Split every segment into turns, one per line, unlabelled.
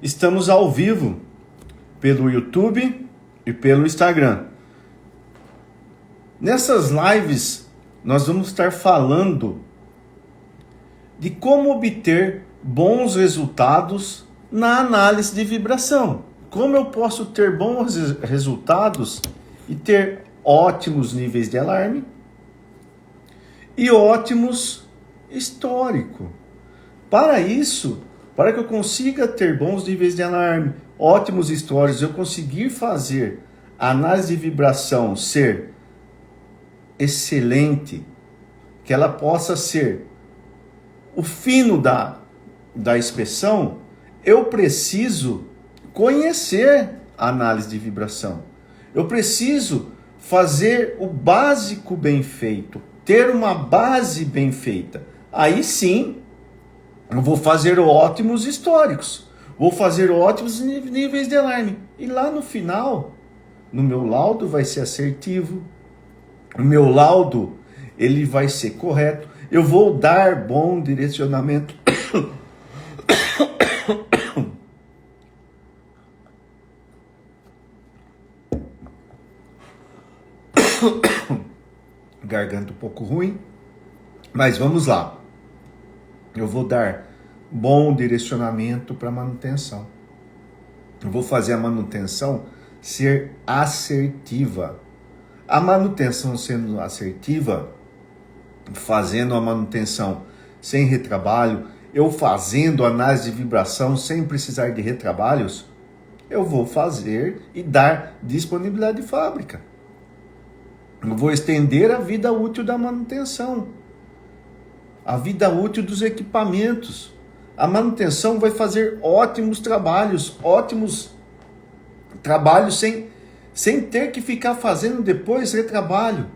Estamos ao vivo pelo YouTube e pelo Instagram. Nessas lives, nós vamos estar falando de como obter bons resultados na análise de vibração. Como eu posso ter bons resultados e ter ótimos níveis de alarme e ótimos histórico. Para isso, para que eu consiga ter bons níveis de alarme, ótimos históricos, eu conseguir fazer a análise de vibração ser excelente, que ela possa ser o fino da inspeção, eu preciso conhecer a análise de vibração. Eu preciso fazer o básico bem feito, ter uma base bem feita. Aí sim, eu vou fazer ótimos históricos, vou fazer ótimos níveis de alarme. E lá no final, no meu laudo vai ser assertivo, o meu laudo ele vai ser correto, eu vou dar bom direcionamento. Garganta um pouco ruim, mas vamos lá. Eu vou dar bom direcionamento para manutenção. Eu vou fazer a manutenção ser assertiva. A manutenção sendo assertiva, fazendo a manutenção sem retrabalho, eu fazendo análise de vibração sem precisar de retrabalhos, eu vou fazer e dar disponibilidade de fábrica. Eu vou estender a vida útil da manutenção, a vida útil dos equipamentos. A manutenção vai fazer ótimos trabalhos sem ter que ficar fazendo depois retrabalho.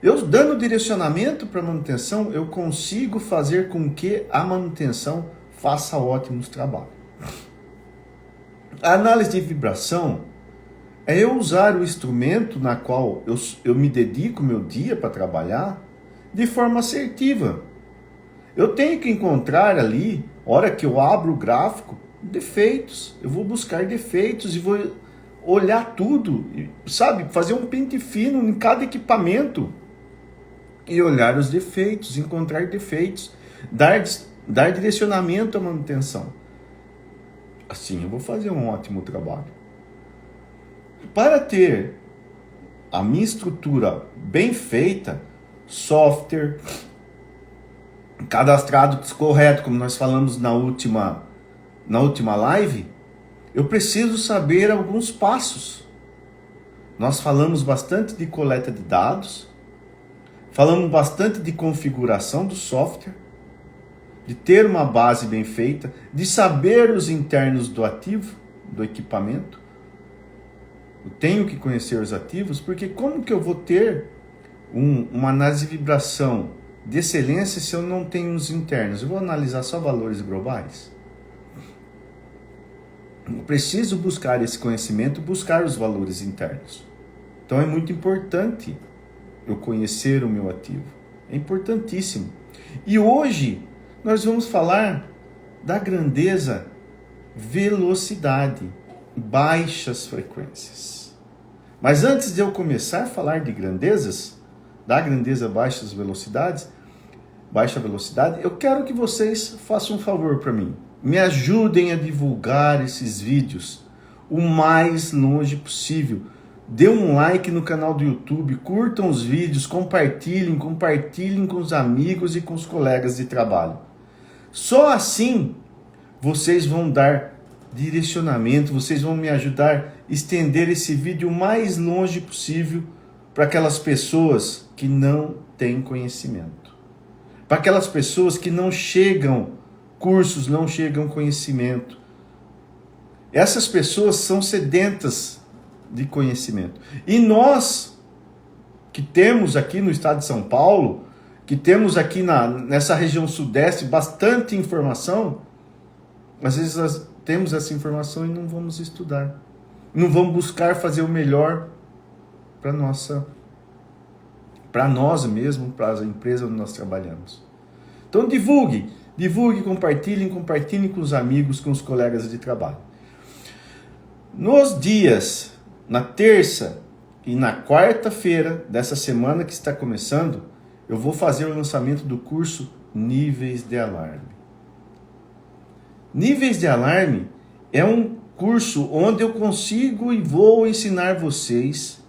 Eu dando direcionamento para a manutenção, eu consigo fazer com que a manutenção faça ótimos trabalhos. A análise de vibração é eu usar o instrumento na qual eu me dedico meu dia para trabalhar de forma assertiva. Eu tenho que encontrar ali, hora que eu abro o gráfico, defeitos. Eu vou buscar defeitos e vou olhar tudo, sabe? Fazer um pente fino em cada equipamento e olhar os defeitos, encontrar defeitos, dar direcionamento à manutenção. Assim eu vou fazer um ótimo trabalho. Para ter a minha estrutura bem feita, software cadastrado correto, como nós falamos na última live, eu preciso saber alguns passos. Nós falamos bastante de coleta de dados, falamos bastante de configuração do software, de ter uma base bem feita, de saber os internos do ativo, do equipamento. Eu tenho que conhecer os ativos, porque como que eu vou ter uma análise de vibração de excelência se eu não tenho os internos? Eu vou analisar só valores globais? Eu preciso buscar esse conhecimento, buscar os valores internos. Então é muito importante eu conhecer o meu ativo. É importantíssimo. E hoje nós vamos falar da grandeza, velocidade, baixas frequências. Mas antes de eu começar a falar de grandezas, da grandeza, baixa velocidade, eu quero que vocês façam um favor para mim. Me ajudem a divulgar esses vídeos o mais longe possível. Dê um like no canal do YouTube, curtam os vídeos, compartilhem com os amigos e com os colegas de trabalho. Só assim vocês vão dar direcionamento, vocês vão me ajudar a estender esse vídeo o mais longe possível para aquelas pessoas que não têm conhecimento. Para aquelas pessoas que não chegam cursos, não chegam conhecimento. Essas pessoas são sedentas de conhecimento. E nós, que temos aqui no estado de São Paulo, que temos aqui nessa região sudeste bastante informação, às vezes nós temos essa informação e não vamos estudar. Não vamos buscar fazer o melhor para nós mesmos, para as empresas onde nós trabalhamos. Então divulgue, compartilhem com os amigos, com os colegas de trabalho. Nos dias, na terça e na quarta-feira dessa semana que está começando, eu vou fazer o lançamento do curso Níveis de Alarme. Níveis de Alarme é um curso onde eu consigo e vou ensinar vocês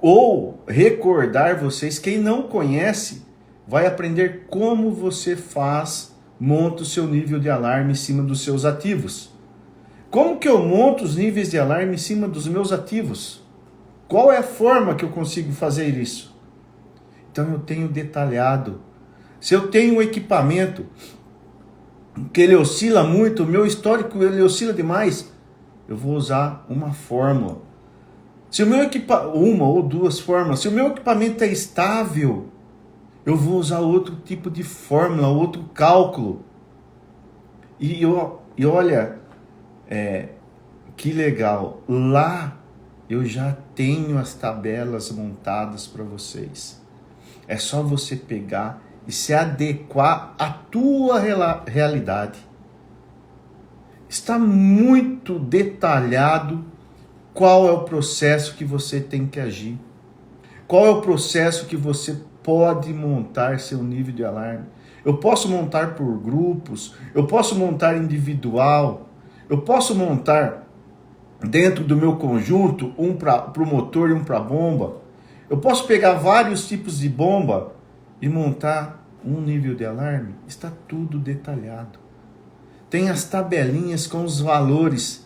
ou recordar vocês. Quem não conhece vai aprender como você monta o seu nível de alarme em cima dos seus ativos. Como que eu monto os níveis de alarme em cima dos meus ativos? Qual é a forma que eu consigo fazer isso? Então eu tenho detalhado. Se eu tenho um equipamento que ele oscila muito, o meu histórico ele oscila demais, eu vou usar uma fórmula. Se o meu uma ou duas fórmulas, se o meu equipamento é estável, eu vou usar outro tipo de fórmula, outro cálculo. E olha, que legal, lá eu já tenho as tabelas montadas para vocês. É só você pegar e se adequar à tua realidade. Está muito detalhado qual é o processo que você tem que agir. Qual é o processo que você pode montar seu nível de alarme. Eu posso montar por grupos, eu posso montar individual, eu posso montar dentro do meu conjunto um para o motor e um para a bomba. Eu posso pegar vários tipos de bomba e montar um nível de alarme. Está tudo detalhado. Tem as tabelinhas com os valores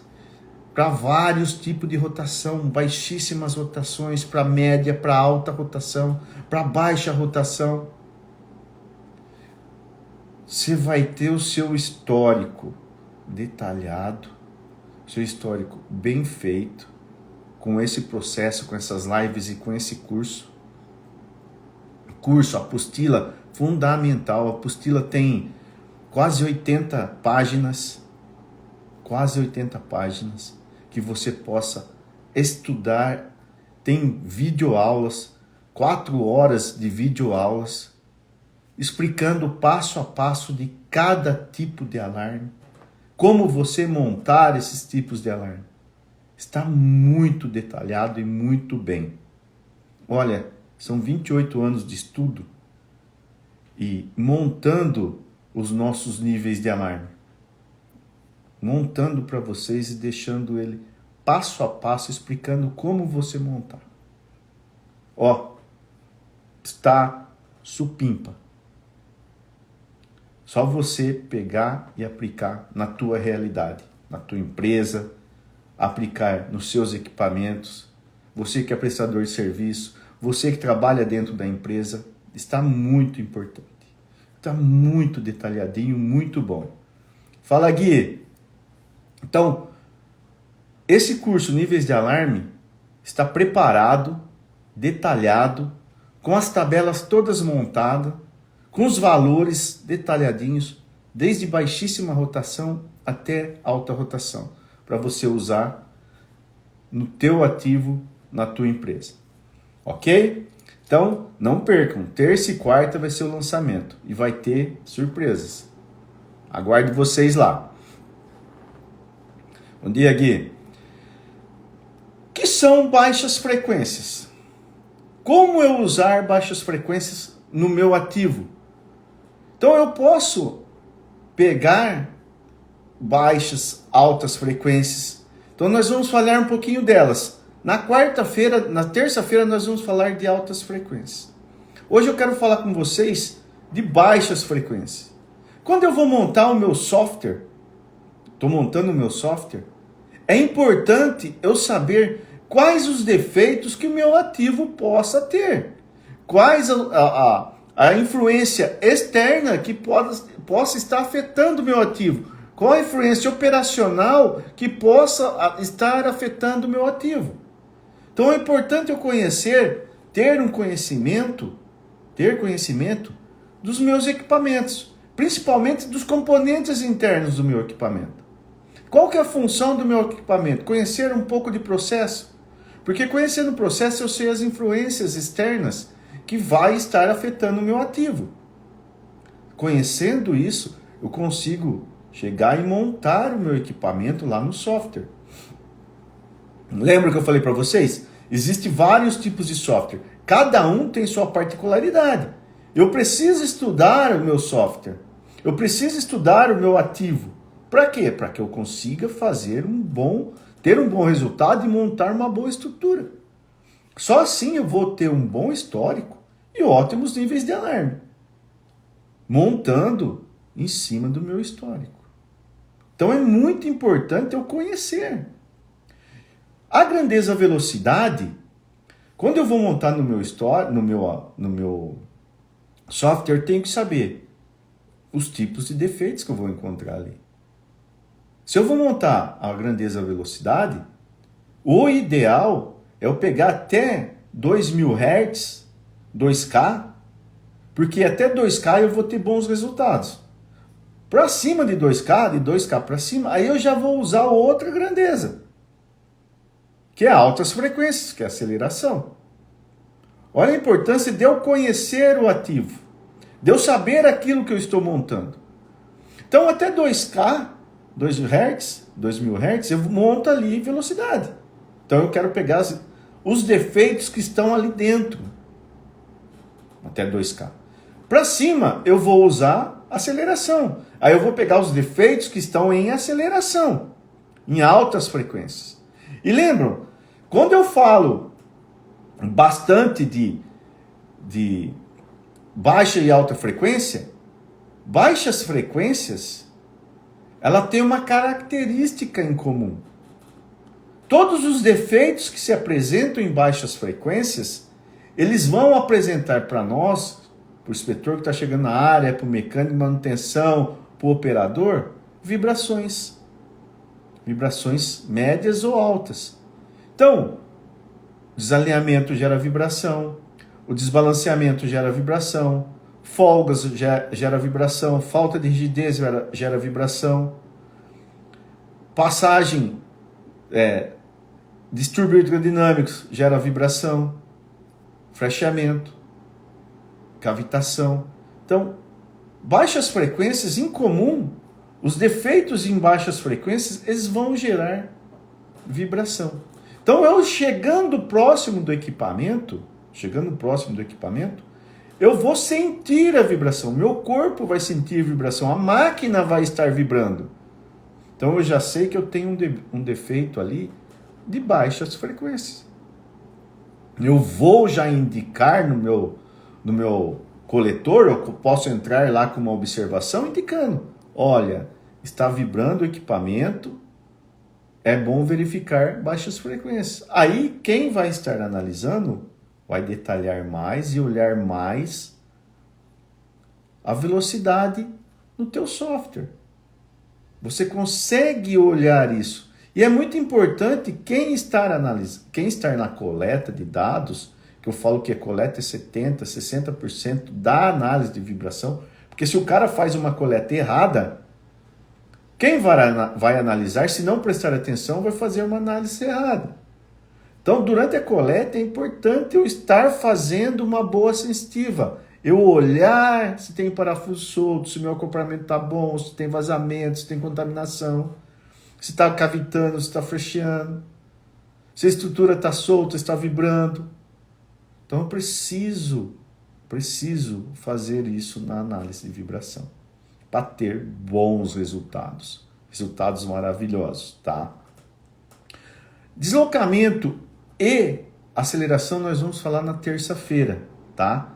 para vários tipos de rotação, baixíssimas rotações, para média, para alta rotação, para baixa rotação. Você vai ter o seu histórico detalhado, seu histórico bem feito, com esse processo, com essas lives e com esse curso. Apostila fundamental. A apostila tem quase 80 páginas, que você possa estudar. Tem videoaulas, 4 horas de videoaulas, explicando passo a passo de cada tipo de alarme, como você montar esses tipos de alarme. Está muito detalhado e muito bem. Olha, são 28 anos de estudo e montando os nossos níveis de alarme. Montando para vocês e deixando ele passo a passo, explicando como você montar. Está supimpa. Só você pegar e aplicar na tua realidade, na tua empresa, aplicar nos seus equipamentos. Você que é prestador de serviço, você que trabalha dentro da empresa, está muito importante. Está muito detalhadinho, muito bom. Fala, Gui. Então, esse curso Níveis de Alarme está preparado, detalhado, com as tabelas todas montadas, com os valores detalhadinhos, desde baixíssima rotação até alta rotação, para você usar no teu ativo, na tua empresa. Ok? Então, não percam, terça e quarta vai ser o lançamento e vai ter surpresas. Aguardo vocês lá. Bom dia, Gui. O que são baixas frequências? Como eu usar baixas frequências no meu ativo? Então eu posso pegar baixas, altas frequências. Então nós vamos falar um pouquinho delas. Na terça-feira nós vamos falar de altas frequências. Hoje eu quero falar com vocês de baixas frequências. Quando eu vou montar o meu software, estou montando o meu software, é importante eu saber quais os defeitos que o meu ativo possa ter. Quais a influência externa que possa estar afetando o meu ativo. Qual a influência operacional que possa estar afetando o meu ativo. Então é importante eu ter conhecimento dos meus equipamentos, principalmente dos componentes internos do meu equipamento. Qual que é a função do meu equipamento? Conhecer um pouco de processo. Porque conhecendo o processo eu sei as influências externas que vai estar afetando o meu ativo. Conhecendo isso, eu consigo chegar e montar o meu equipamento lá no software. Lembra que eu falei para vocês? Existem vários tipos de software. Cada um tem sua particularidade. Eu preciso estudar o meu software. Eu preciso estudar o meu ativo. Para quê? Para que eu consiga ter um bom resultado e montar uma boa estrutura. Só assim eu vou ter um bom histórico e ótimos níveis de alarme, montando em cima do meu histórico. Então é muito importante eu conhecer. A grandeza velocidade, quando eu vou montar no meu software, eu tenho que saber os tipos de defeitos que eu vou encontrar ali. Se eu vou montar a grandeza velocidade, o ideal é eu pegar até 2000 Hz, 2K, porque até 2K eu vou ter bons resultados. Para cima de 2K, de 2K para cima, aí eu já vou usar outra grandeza, que é altas frequências, que é aceleração. Olha a importância de eu conhecer o ativo, de eu saber aquilo que eu estou montando. Então até 2K, 2000 Hz, eu monto ali velocidade. Então eu quero pegar os defeitos que estão ali dentro, até 2K. Para cima eu vou usar aceleração. Aí eu vou pegar os defeitos que estão em aceleração, em altas frequências. E lembram, quando eu falo bastante de baixa e alta frequência, baixas frequências, ela tem uma característica em comum. Todos os defeitos que se apresentam em baixas frequências, eles vão apresentar para nós, para o inspetor que está chegando na área, para o mecânico de manutenção, para o operador, vibrações. Vibrações médias ou altas. Então, desalinhamento gera vibração, o desbalanceamento gera vibração, folgas gera vibração, falta de rigidez gera vibração, passagem, distúrbio hidrodinâmicos gera vibração, frechamento, cavitação. Então, baixas frequências, em comum, os defeitos em baixas frequências, eles vão gerar vibração. Então, eu chegando próximo do equipamento, eu vou sentir a vibração, meu corpo vai sentir a vibração, a máquina vai estar vibrando. Então eu já sei que eu tenho um defeito ali de baixas frequências. Eu vou já indicar no meu coletor, eu posso entrar lá com uma observação indicando, olha, está vibrando o equipamento, é bom verificar baixas frequências. Aí quem vai estar analisando vai detalhar mais e olhar mais a velocidade no teu software. Você consegue olhar isso. E é muito importante quem estar na coleta de dados, que eu falo que a coleta é 70%, 60% da análise de vibração, porque se o cara faz uma coleta errada, quem vai analisar, se não prestar atenção, vai fazer uma análise errada. Então, durante a coleta, é importante eu estar fazendo uma boa sensitiva. Eu olhar se tem parafuso solto, se meu acoplamento está bom, se tem vazamento, se tem contaminação, se está cavitando, se está fechando, se a estrutura está solta, está vibrando. Então, eu preciso fazer isso na análise de vibração para ter bons resultados maravilhosos, tá? Deslocamento e aceleração nós vamos falar na terça-feira, tá?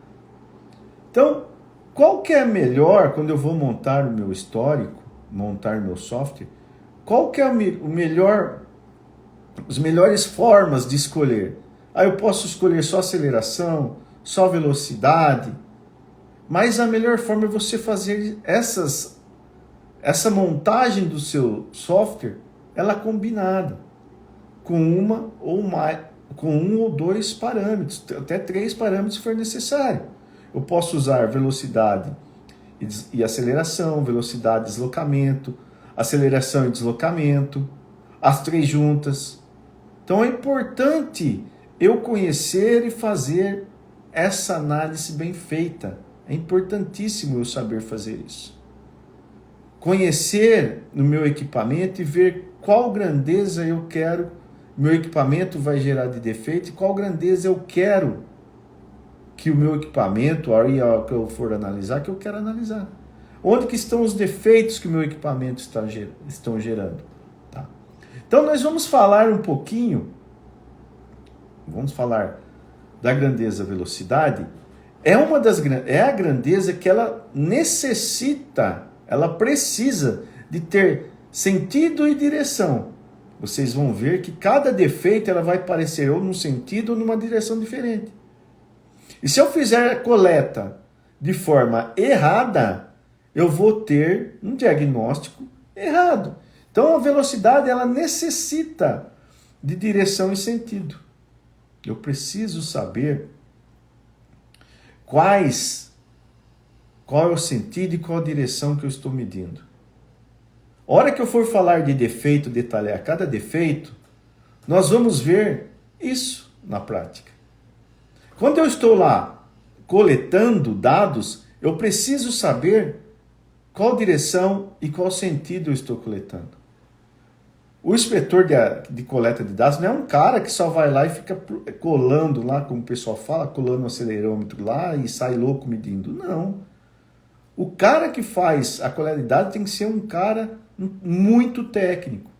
Então, qual que é melhor quando eu vou montar o meu histórico, montar o meu software? Qual que é as melhores formas de escolher? Eu posso escolher só aceleração, só velocidade, mas a melhor forma é você fazer essa montagem do seu software, ela combinada com um ou dois parâmetros, até 3 parâmetros se for necessário. Eu posso usar velocidade e aceleração, velocidade e deslocamento, aceleração e deslocamento, as 3 juntas. Então é importante eu conhecer e fazer essa análise bem feita. É importantíssimo eu saber fazer isso. conhecer no meu equipamento e ver qual grandeza eu quero, meu equipamento vai gerar de defeito, e qual grandeza eu quero que o meu equipamento, a hora que eu for analisar, que eu quero analisar. Onde que estão os defeitos que o meu equipamento estão gerando? Tá? Então nós vamos falar um pouquinho, vamos falar da grandeza velocidade. É a grandeza que ela necessita, ela precisa de ter sentido e direção. Vocês vão ver que cada defeito ela vai parecer ou num sentido ou numa direção diferente. E se eu fizer a coleta de forma errada, eu vou ter um diagnóstico errado. Então a velocidade ela necessita de direção e sentido. Eu preciso saber qual é o sentido e qual a direção que eu estou medindo. A hora que eu for falar de defeito, detalhar cada defeito, nós vamos ver isso na prática. Quando eu estou lá coletando dados, eu preciso saber qual direção e qual sentido eu estou coletando. O inspetor de coleta de dados não é um cara que só vai lá e fica colando lá, como o pessoal fala, colando o acelerômetro lá e sai louco medindo. Não. O cara que faz a coleta de dados tem que ser um cara muito técnico.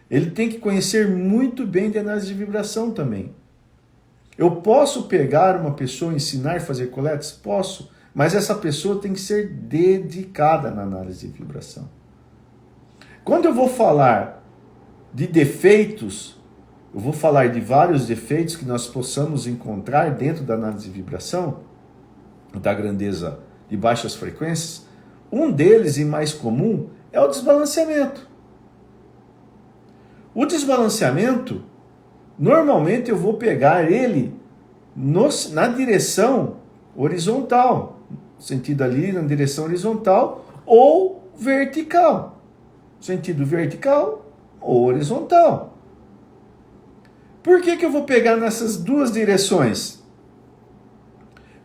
Ele tem que conhecer muito bem de análise de vibração também. Eu posso pegar uma pessoa e ensinar a fazer coletas? Posso, mas essa pessoa tem que ser dedicada na análise de vibração. Quando eu vou falar de defeitos, eu vou falar de vários defeitos que nós possamos encontrar dentro da análise de vibração, da grandeza de baixas frequências. Um deles, e mais comum, é o desbalanceamento. O desbalanceamento, normalmente eu vou pegar ele na direção horizontal, sentido ali na direção horizontal ou vertical, sentido vertical ou horizontal. Por que eu vou pegar nessas duas direções?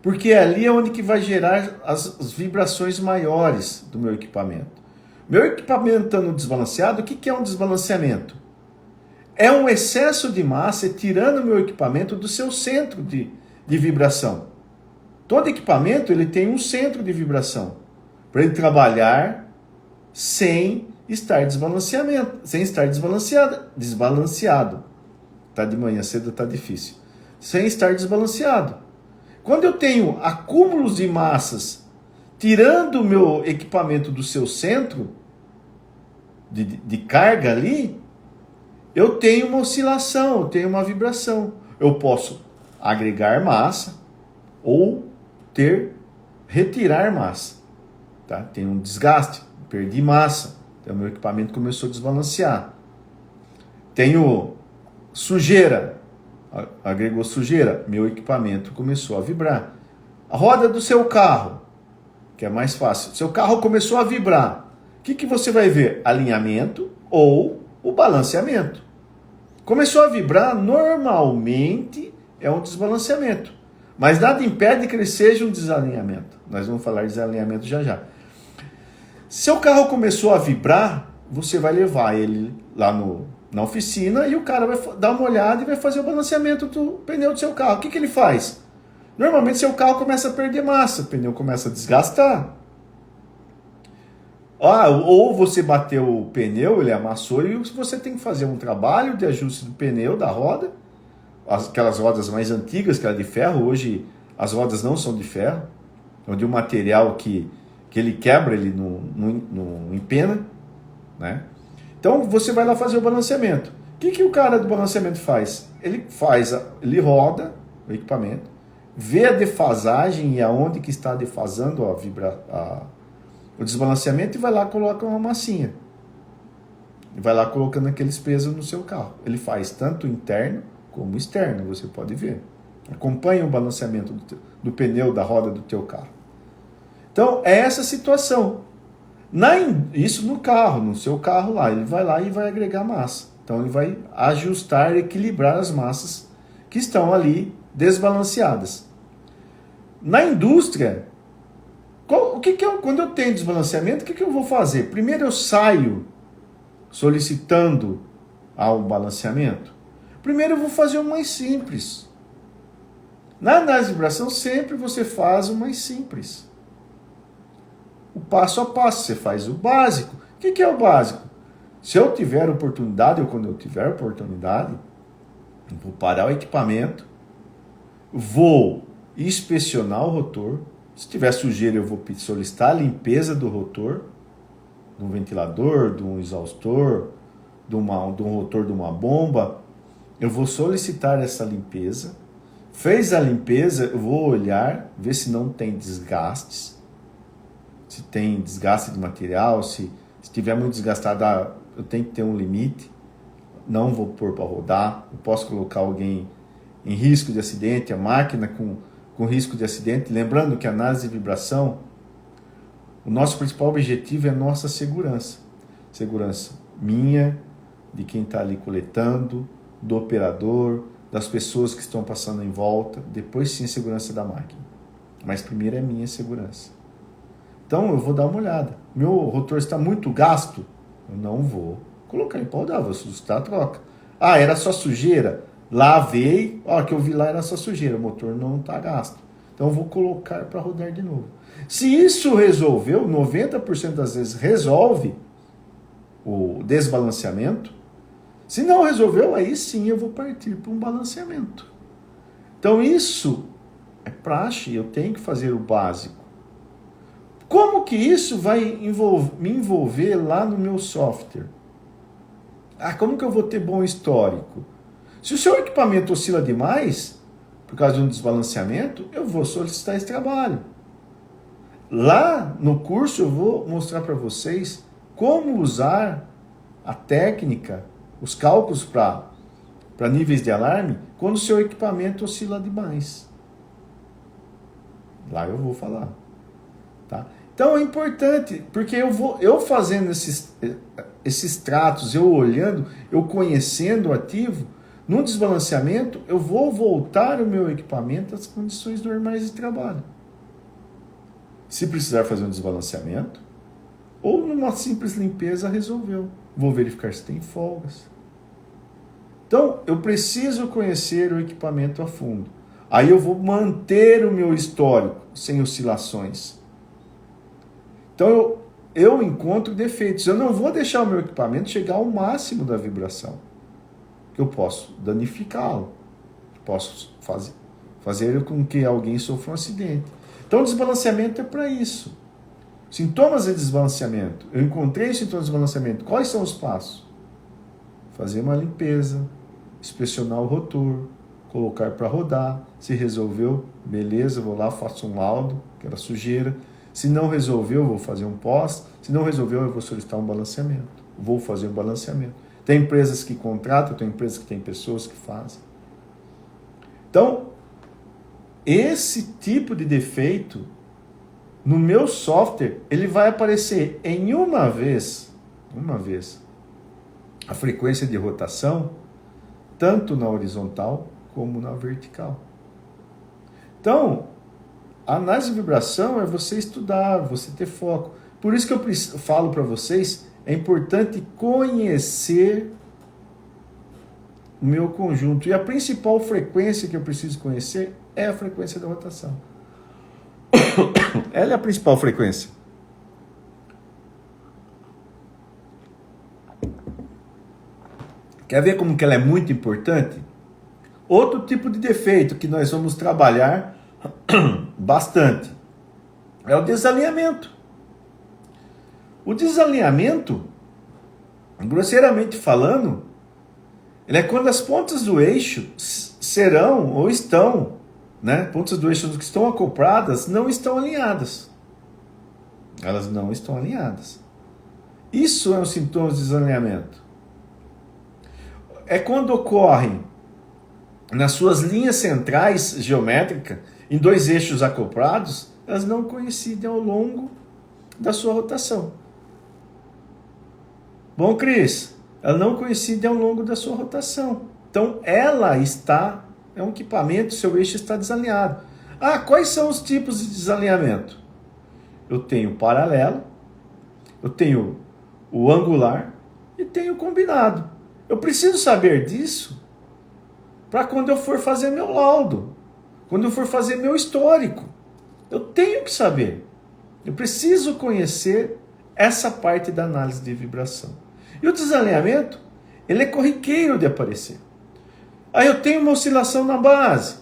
Porque ali é onde que vai gerar as vibrações maiores do meu equipamento. Meu equipamento estando desbalanceado, o que é um desbalanceamento? É um excesso de massa tirando o meu equipamento do seu centro de vibração. Todo equipamento ele tem um centro de vibração para ele trabalhar sem estar desbalanceado. Tá de manhã cedo, tá difícil. Sem estar desbalanceado. Quando eu tenho acúmulos de massas tirando o meu equipamento do seu centro de carga ali, eu tenho uma oscilação, eu tenho uma vibração. Eu posso agregar massa ou retirar massa. Tá? Tem um desgaste, perdi massa, então meu equipamento começou a desbalancear. Tenho sujeira, agregou sujeira, meu equipamento começou a vibrar. A roda do seu carro, que é mais fácil, seu carro começou a vibrar. O que você vai ver? Alinhamento ou o balanceamento. Começou a vibrar, normalmente é um desbalanceamento. Mas nada impede que ele seja um desalinhamento. Nós vamos falar de desalinhamento já já. Seu carro começou a vibrar, você vai levar ele lá na oficina e o cara vai dar uma olhada e vai fazer o balanceamento do pneu do seu carro. O que ele faz? Normalmente seu carro começa a perder massa, o pneu começa a desgastar. Ou você bateu o pneu, ele amassou e você tem que fazer um trabalho de ajuste do pneu, da roda, aquelas rodas mais antigas, que era de ferro. Hoje as rodas não são de ferro, onde o material que ele quebra, ele não empena, né? Então você vai lá fazer o balanceamento. O que o cara do balanceamento faz? Ele roda o equipamento, vê a defasagem e aonde que está defasando o desbalanceamento e vai lá e coloca uma massinha. E vai lá colocando aqueles pesos no seu carro. Ele faz tanto interno como externo, você pode ver. Acompanha o balanceamento do pneu da roda do teu carro. Então, é essa situação. Isso no carro, no seu carro lá. Ele vai lá e vai agregar massa. Então, ele vai ajustar, equilibrar as massas que estão ali desbalanceadas. Na indústria, o quando eu tenho desbalanceamento, o que eu vou fazer? Primeiro eu saio solicitando ao balanceamento. Primeiro eu vou fazer o mais simples. Na análise de vibração, sempre você faz o mais simples. O passo a passo, você faz o básico. O que é o básico? Se eu tiver oportunidade, ou quando eu tiver oportunidade, eu vou parar o equipamento, vou inspecionar o rotor. Se tiver sujeira, eu vou solicitar a limpeza do rotor, de um ventilador, de um exaustor, de um rotor de uma bomba. Eu vou solicitar essa limpeza. Fez a limpeza, eu vou olhar, ver se não tem desgastes. Se tem desgaste de material, se estiver muito desgastado, eu tenho que ter um limite. Não vou pôr para rodar. Eu posso colocar alguém em risco de acidente, a máquina com risco de acidente. Lembrando que a análise de vibração, o nosso principal objetivo é a nossa segurança. Segurança minha, de quem está ali coletando, do operador, das pessoas que estão passando em volta, depois sim a segurança da máquina. Mas primeiro é minha segurança. Então eu vou dar uma olhada. Meu rotor está muito gasto? Eu não vou colocar em pau d'água, vou solicitar a troca. Ah, era só sujeira? Lavei, ó, que eu vi lá era só sujeira, o motor não está gasto. Então eu vou colocar para rodar de novo. Se isso resolveu, 90% das vezes resolve o desbalanceamento. Se não resolveu, aí sim eu vou partir para um balanceamento. Então isso é praxe, eu tenho que fazer o básico. Como que isso vai me envolver lá no meu software? Como que eu vou ter bom histórico? Se o seu equipamento oscila demais, por causa de um desbalanceamento, eu vou solicitar esse trabalho. Lá no curso eu vou mostrar para vocês como usar a técnica, os cálculos para níveis de alarme, quando o seu equipamento oscila demais. Lá eu vou falar. Tá? Então é importante, porque eu fazendo esses tratos, eu olhando, eu conhecendo o ativo, no desbalanceamento, eu vou voltar o meu equipamento às condições normais de trabalho. Se precisar fazer um desbalanceamento, ou numa simples limpeza, resolveu. Vou verificar se tem folgas. Então, eu preciso conhecer o equipamento a fundo. Aí eu vou manter o meu histórico sem oscilações. Então, eu encontro defeitos. Eu não vou deixar o meu equipamento chegar ao máximo da vibração. Eu posso danificá-lo. Posso fazer com que alguém sofra um acidente. Então, o desbalanceamento é para isso. Sintomas de desbalanceamento. Eu encontrei sintomas de desbalanceamento. Quais são os passos? Fazer uma limpeza, inspecionar o rotor, colocar para rodar. Se resolveu, beleza, vou lá, faço um laudo, que era sujeira. Se não resolveu, vou fazer um pós. Se não resolveu, eu vou solicitar um balanceamento. Vou fazer um balanceamento. Tem empresas que contratam, tem empresas que tem pessoas que fazem. Então, esse tipo de defeito, no meu software, ele vai aparecer em uma vez, a frequência de rotação, tanto na horizontal como na vertical. Então, a análise de vibração é você estudar, você ter foco. Por isso que eu falo para vocês, é importante conhecer o meu conjunto. E a principal frequência que eu preciso conhecer é a frequência da rotação. Ela é a principal frequência. Quer ver como que ela é muito importante? Outro tipo de defeito que nós vamos trabalhar bastante é o desalinhamento. O desalinhamento, grosseiramente falando, ele é quando as pontas do eixo serão ou estão, pontas do eixo que estão acopladas não estão alinhadas. Elas não estão alinhadas. Isso é um sintoma de desalinhamento. É quando ocorrem nas suas linhas centrais geométricas, em dois eixos acoplados, elas não coincidem ao longo da sua rotação. Bom, Cris, ela não coincide ao longo da sua rotação. Então, é um equipamento, seu eixo está desalinhado. Quais são os tipos de desalinhamento? Eu tenho o paralelo, eu tenho o angular e tenho o combinado. Eu preciso saber disso para quando eu for fazer meu laudo, quando eu for fazer meu histórico. Eu tenho que saber. Eu preciso conhecer essa parte da análise de vibração. E o desalinhamento, ele é corriqueiro de aparecer. Aí eu tenho uma oscilação na base.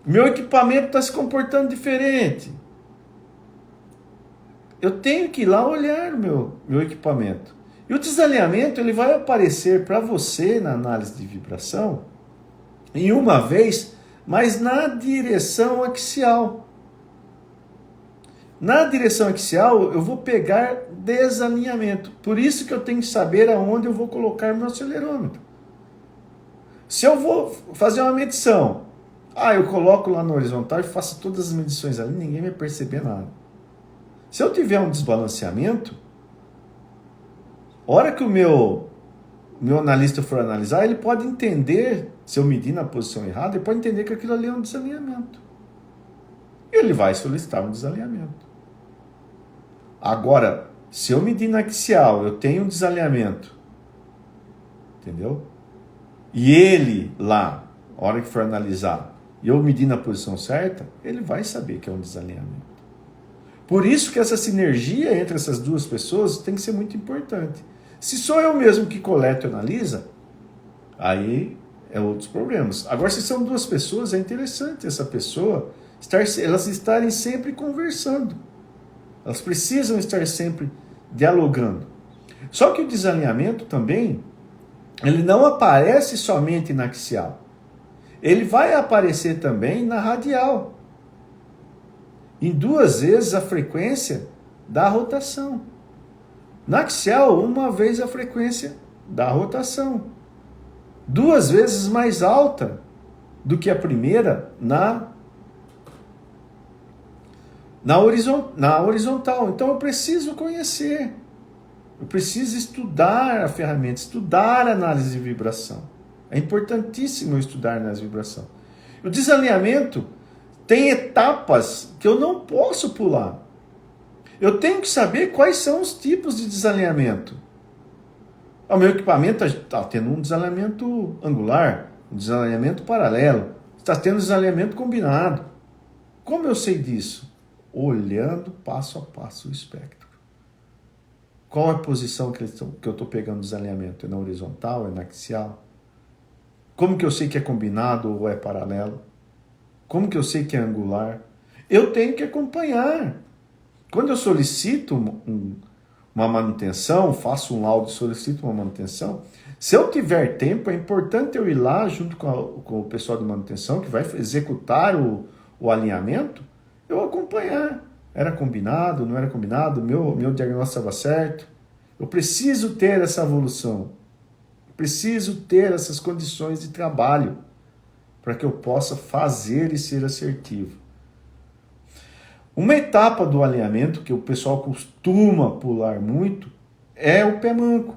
Meu equipamento está se comportando diferente. Eu tenho que ir lá olhar o meu equipamento. E o desalinhamento, ele vai aparecer para você na análise de vibração em uma vez, mas na direção axial. Na direção axial, eu vou pegar desalinhamento. Por isso que eu tenho que saber aonde eu vou colocar meu acelerômetro. Se eu vou fazer uma medição, eu coloco lá no horizontal e faço todas as medições ali, ninguém vai perceber nada. Se eu tiver um desbalanceamento, a hora que o meu analista for analisar, ele pode entender, se eu medir na posição errada, ele pode entender que aquilo ali é um desalinhamento. Ele vai solicitar um desalinhamento. Agora, se eu medir na axial, eu tenho um desalinhamento, entendeu? E ele lá, a hora que for analisar, e eu medir na posição certa, ele vai saber que é um desalinhamento. Por isso que essa sinergia entre essas duas pessoas tem que ser muito importante. Se sou eu mesmo que coleta e analisa, aí é outros problemas. Agora, se são duas pessoas, é interessante essa pessoa, elas estarem sempre conversando. Elas precisam estar sempre dialogando. Só que o desalinhamento também, ele não aparece somente na axial. Ele vai aparecer também na radial. Em 2 vezes a frequência da rotação. Na axial, 1 vez a frequência da rotação. 2 vezes mais alta do que a primeira na horizontal. Então eu preciso conhecer. Eu preciso estudar a ferramenta, estudar a análise de vibração. É importantíssimo eu estudar a análise de vibração. O desalinhamento tem etapas que eu não posso pular. Eu tenho que saber quais são os tipos de desalinhamento. O meu equipamento está tendo um desalinhamento angular, um desalinhamento paralelo, está tendo um desalinhamento combinado. Como eu sei disso? Olhando passo a passo o espectro. Qual é a posição que eu estou pegando desalinhamento? É na horizontal? É na axial? Como que eu sei que é combinado ou é paralelo? Como que eu sei que é angular? Eu tenho que acompanhar. Quando eu solicito uma manutenção, faço um laudo e solicito uma manutenção, se eu tiver tempo, é importante eu ir lá junto com o pessoal de manutenção que vai executar o alinhamento, eu acompanhar. Era combinado, não era combinado, meu diagnóstico estava certo. Eu preciso ter essa evolução. Preciso ter essas condições de trabalho para que eu possa fazer e ser assertivo. Uma etapa do alinhamento que o pessoal costuma pular muito é o pé manco.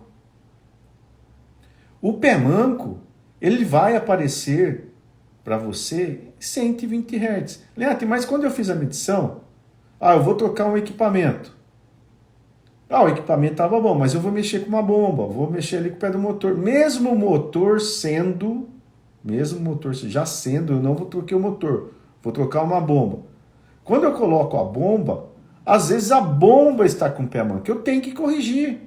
O pé manco, ele vai aparecer para você 120 Hz. Leandro, mas quando eu fiz a medição, eu vou trocar um equipamento. O equipamento estava bom, mas eu vou mexer com uma bomba, vou mexer ali com o pé do motor. Mesmo o motor já sendo, eu não vou trocar o motor, vou trocar uma bomba. Quando eu coloco a bomba, às vezes a bomba está com o pé manco. Eu tenho que corrigir.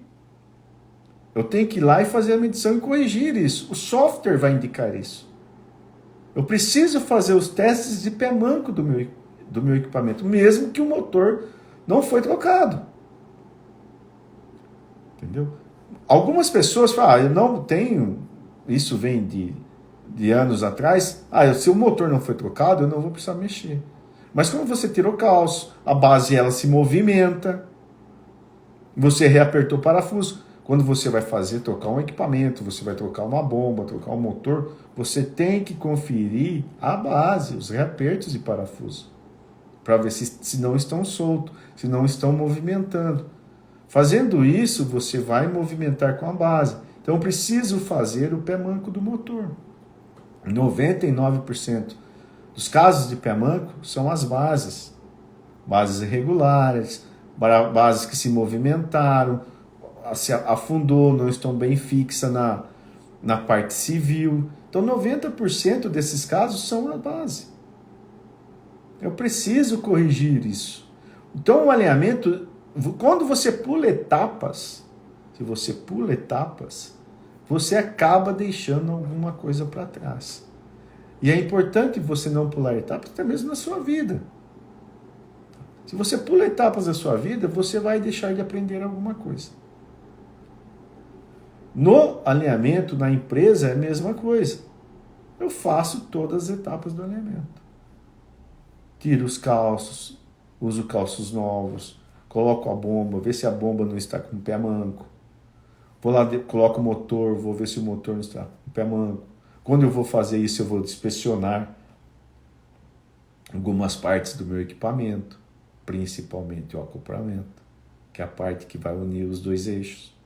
Eu tenho que ir lá e fazer a medição e corrigir isso. O software vai indicar isso. Eu preciso fazer os testes de pé manco do meu equipamento, mesmo que o motor não foi trocado. Entendeu? Algumas pessoas falam, eu não tenho, isso vem de anos atrás, se o motor não foi trocado, eu não vou precisar mexer. Mas quando você tira o calço, a base ela se movimenta, você reapertou o parafuso. Quando você vai trocar um equipamento, você vai trocar uma bomba, trocar um motor, você tem que conferir a base, os reapertos de parafuso, para ver se não estão soltos, se não estão movimentando. Fazendo isso, você vai movimentar com a base. Então eu preciso fazer o pé manco do motor. 99% dos casos de pé manco são as bases. bases irregulares, bases que se movimentaram, se afundou, não estão bem fixas na parte civil. Então 90% desses casos são a base. Eu preciso corrigir isso. Então o alinhamento, quando você pula etapas, se você pula etapas, você acaba deixando alguma coisa para trás. E é importante você não pular etapas até mesmo na sua vida. Se você pula etapas da sua vida, você vai deixar de aprender alguma coisa. No alinhamento, na empresa, é a mesma coisa. Eu faço todas as etapas do alinhamento. Tiro os calços, uso calços novos, coloco a bomba, ver se a bomba não está com o pé manco. Vou lá, coloco o motor, vou ver se o motor não está com o pé manco. Quando eu vou fazer isso, eu vou inspecionar algumas partes do meu equipamento, principalmente o acoplamento, que é a parte que vai unir os dois eixos.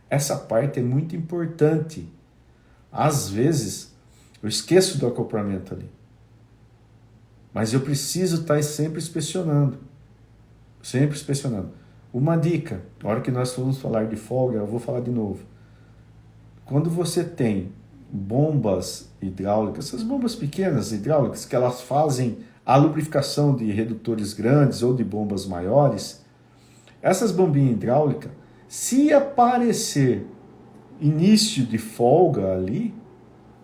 Essa parte é muito importante. Às vezes, eu esqueço do acoplamento ali. Mas eu preciso estar sempre inspecionando. Sempre inspecionando. Uma dica, na hora que nós formos falar de folga, eu vou falar de novo. Quando você tem bombas hidráulicas, essas bombas pequenas hidráulicas, que elas fazem a lubrificação de redutores grandes ou de bombas maiores, essas bombinhas hidráulicas, se aparecer início de folga ali,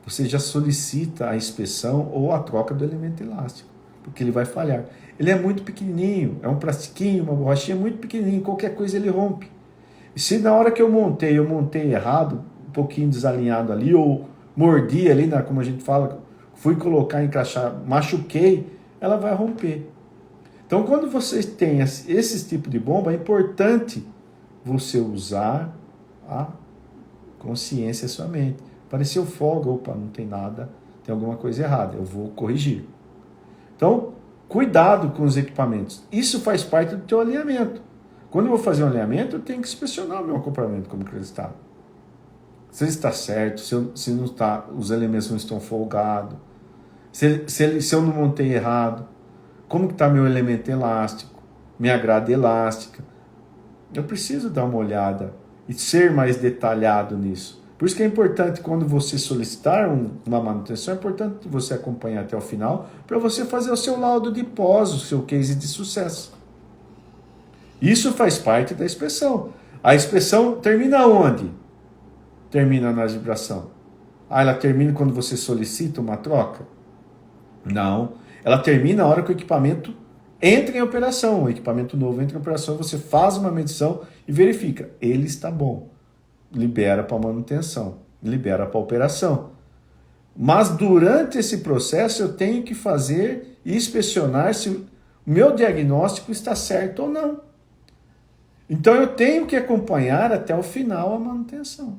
você já solicita a inspeção ou a troca do elemento elástico, porque ele vai falhar. Ele é muito pequenininho, é um plastiquinho, uma borrachinha muito pequenininho, qualquer coisa ele rompe. E se na hora que eu montei errado, um pouquinho desalinhado ali, ou mordi ali, como a gente fala, fui colocar, encaixar, machuquei, ela vai romper. Então, quando você tem esse tipo de bomba, é importante você usar a consciência, a sua mente. Apareceu folga, opa, não tem nada, tem alguma coisa errada, eu vou corrigir. Então, cuidado com os equipamentos. Isso faz parte do teu alinhamento. Quando eu vou fazer um alinhamento, eu tenho que inspecionar o meu acoplamento como que ele está. Se ele está certo, se não está, os elementos não estão folgados, se eu não montei errado, como que está meu elemento elástico, minha grade elástica. Eu preciso dar uma olhada e ser mais detalhado nisso. Por isso que é importante, quando você solicitar uma manutenção, é importante você acompanhar até o final para você fazer o seu laudo de pós, o seu case de sucesso. Isso faz parte da inspeção. A inspeção termina onde? Termina na vibração. Ela termina quando você solicita uma troca? Não. Ela termina a hora que o equipamento entra em operação. O equipamento novo entra em operação, você faz uma medição e verifica. Ele está bom. Libera para manutenção, libera para operação. Mas durante esse processo eu tenho que fazer e inspecionar se o meu diagnóstico está certo ou não. Então eu tenho que acompanhar até o final a manutenção.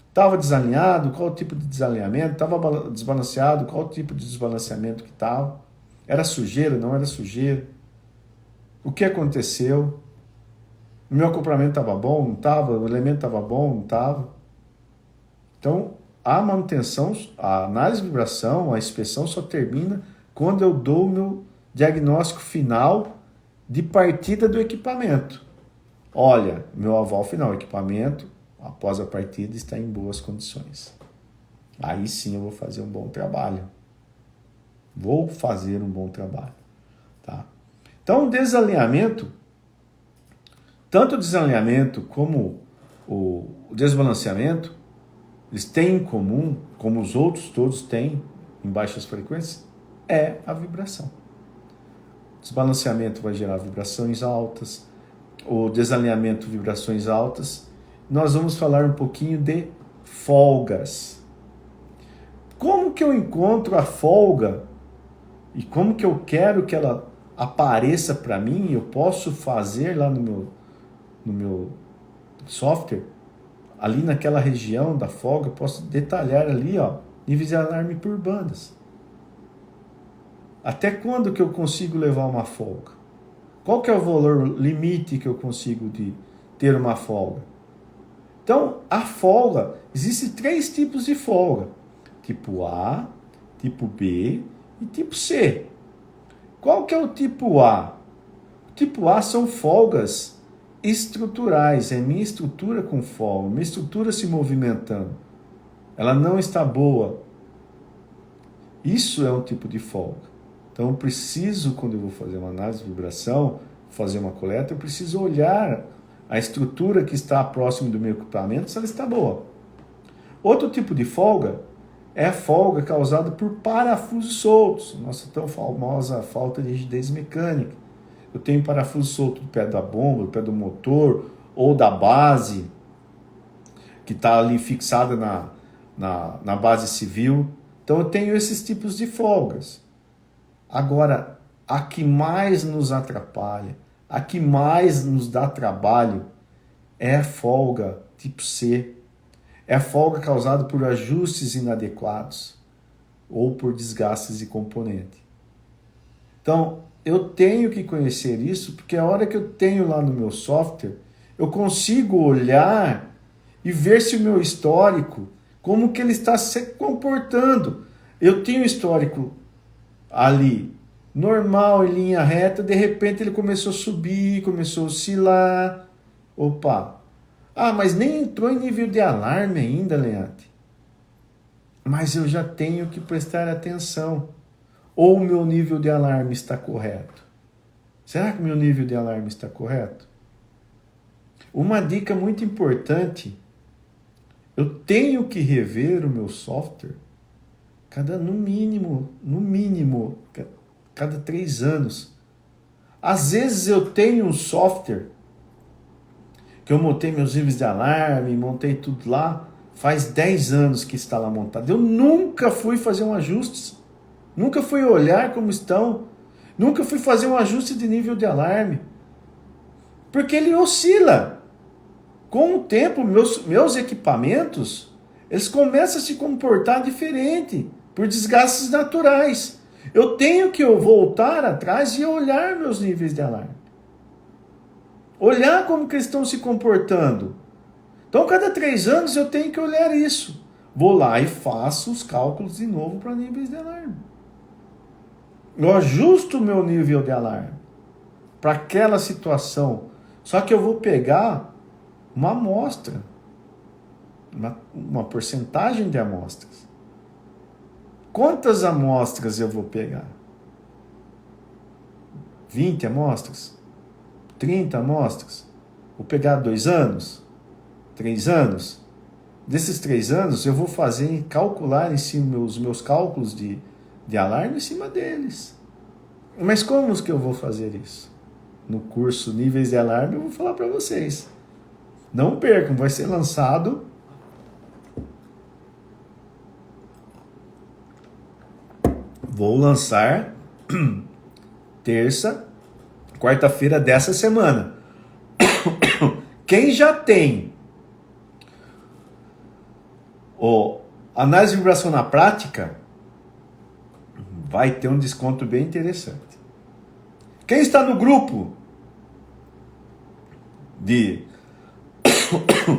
Estava desalinhado, qual o tipo de desalinhamento? Estava desbalanceado, qual o tipo de desbalanceamento que estava? Era sujeira, não era sujeira? O que aconteceu? O meu acoplamento estava bom, não estava? O elemento estava bom, não estava? Então, a manutenção, a análise de vibração, a inspeção só termina quando eu dou o meu diagnóstico final de partida do equipamento. Olha, meu aval final, o equipamento, após a partida, está em boas condições. Aí sim eu vou fazer um bom trabalho. Vou fazer um bom trabalho. Tá? Então, o desalinhamento, tanto o desalinhamento como o desbalanceamento, eles têm em comum, como os outros todos têm em baixas frequências, é a vibração. O desbalanceamento vai gerar vibrações altas, o desalinhamento, vibrações altas. Nós vamos falar um pouquinho de folgas. Como que eu encontro a folga e como que eu quero que ela apareça para mim? Eu posso fazer lá no meu software, ali naquela região da folga, eu posso detalhar ali, níveis de alarme por bandas. Até quando que eu consigo levar uma folga? Qual que é o valor limite que eu consigo de ter uma folga? Então, a folga, existem 3 tipos de folga. Tipo A, tipo B e tipo C. Qual que é o tipo A? O tipo A são folgas estruturais, é minha estrutura com folga, minha estrutura se movimentando. Ela não está boa. Isso é um tipo de folga. Então eu preciso, quando eu vou fazer uma análise de vibração, fazer uma coleta, eu preciso olhar a estrutura que está próximo do meu equipamento, se ela está boa. Outro tipo de folga é a folga causada por parafusos soltos, nossa tão famosa falta de rigidez mecânica. Eu tenho parafuso solto do pé da bomba, do pé do motor, ou da base, que está ali fixada na base civil. Então eu tenho esses tipos de folgas. Agora, a que mais nos atrapalha, a que mais nos dá trabalho, é a folga tipo C. É a folga causada por ajustes inadequados ou por desgastes de componente. Então, eu tenho que conhecer isso, porque a hora que eu tenho lá no meu software, eu consigo olhar e ver se o meu histórico, como que ele está se comportando. Eu tenho um histórico ali, normal, em linha reta, de repente ele começou a subir, começou a oscilar. Opa! Ah, mas nem entrou em nível de alarme ainda, Leandro. Mas eu já tenho que prestar atenção. Ou o meu nível de alarme está correto? Será que o meu nível de alarme está correto? Uma dica muito importante, eu tenho que rever o meu software no mínimo, cada 3 anos. Às vezes eu tenho um software que eu montei meus níveis de alarme, montei tudo lá, faz 10 anos que está lá montado. Eu nunca fui fazer um ajuste. Nunca fui olhar como estão. Nunca fui fazer um ajuste de nível de alarme. Porque ele oscila. Com o tempo, meus equipamentos, eles começam a se comportar diferente, por desgastes naturais. Eu tenho que voltar atrás e olhar meus níveis de alarme. Olhar como que eles estão se comportando. Então, cada 3 anos eu tenho que olhar isso. Vou lá e faço os cálculos de novo para níveis de alarme. Eu ajusto o meu nível de alarme para aquela situação. Só que eu vou pegar uma amostra, uma porcentagem de amostras. Quantas amostras eu vou pegar? 20 amostras? 30 amostras? Vou pegar 2 anos? 3 anos? Desses 3 anos eu vou calcular em cima os meus cálculos de alarme em cima deles. Mas como que eu vou fazer isso? No curso Níveis de Alarme eu vou falar para vocês. Não percam, vai ser lançado vou lançar quarta-feira dessa semana. Quem já tem análise de vibração na prática vai ter um desconto bem interessante. Quem está no grupo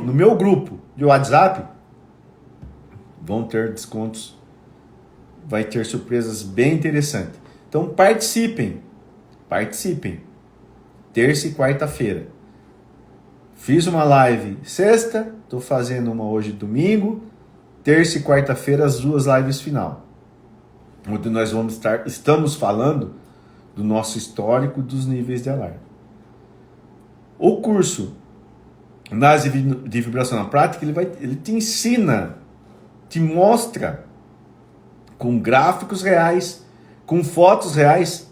no meu grupo de WhatsApp vão ter descontos, vai ter surpresas bem interessantes. Então participem. Terça e quarta-feira. Fiz uma live sexta, estou fazendo uma hoje domingo, terça e quarta-feira as 2 lives final. Onde nós estamos falando do nosso histórico dos níveis de alarme. O curso Análise de Vibração na Prática, ele te ensina, te mostra com gráficos reais, com fotos reais,